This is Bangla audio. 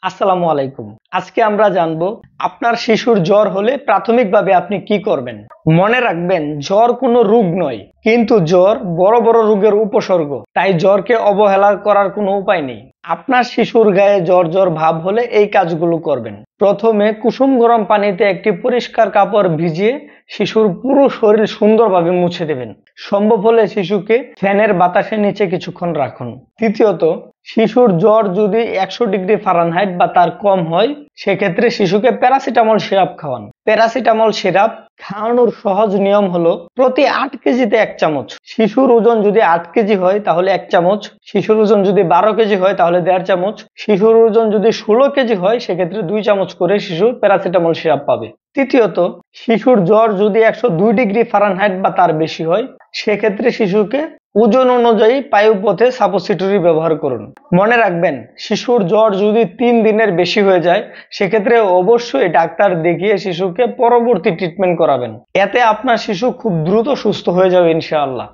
আসসালামু আলাইকুম। আজকে আমরা জানবো আপনার শিশুর জ্বর হলে প্রাথমিকভাবে আপনি কি করবেন। মনে রাখবেন, জ্বর কোনো রোগ নয়, কিন্তু জ্বর বড় বড় রোগের উপসর্গ। তাই জ্বরকে অবহেলা করার কোনো উপায় নেই। আপনার শিশুর গায়ে জ্বর জ্বর ভাব হলে এই কাজগুলো করবেন। প্রথমে কুসুম গরম পানিতে একটি পরিষ্কার কাপড় ভিজিয়ে শিশুর পুরো শরীর সুন্দরভাবে মুছে দেবেন। সম্ভব হলে শিশুকে ফ্যানের বাতাসের নিচে কিছুক্ষণ রাখুন। দ্বিতীয়ত, শিশুর জ্বর যদি 100 ডিগ্রি ফারেনহাইট বা তার কম হয়, সেক্ষেত্রে শিশুকে প্যারাসিটামল সিরাপ খাওয়ান। প্যারাসিটামল সিরাপ খাওয়ানোর সহজ নিয়ম হলো প্রতি 8 কেজিতে 1 চামচ। শিশুর ওজন যদি 8 কেজি হয় তাহলে 1 চামচ, শিশুর ওজন যদি 12 কেজি হয় তাহলে 1.5 চামচ, শিশুর ওজন যদি 16 কেজি হয় সেক্ষেত্রে 2 চামচ করে শিশু প্যারাসিটামল সিরাপ পাবে। তৃতীয়ত, শিশুর জ্বর যদি 102 ডিগ্রি ফারেনহাইট বা তার বেশি হয়, সেক্ষেত্রে শিশুকে ওজন অনুযায়ী পায়ুপথে সাপোসিটরি ব্যবহার করুন। মনে রাখবেন, শিশুর জ্বর যদি 3 দিনের বেশি হয়ে যায় সেক্ষেত্রে অবশ্যই ডাক্তার দেখিয়ে শিশুকে পরবর্তী ট্রিটমেন্ট করাবেন। এতে আপনার শিশু খুব দ্রুত সুস্থ হয়ে যাবে ইনশাআল্লাহ।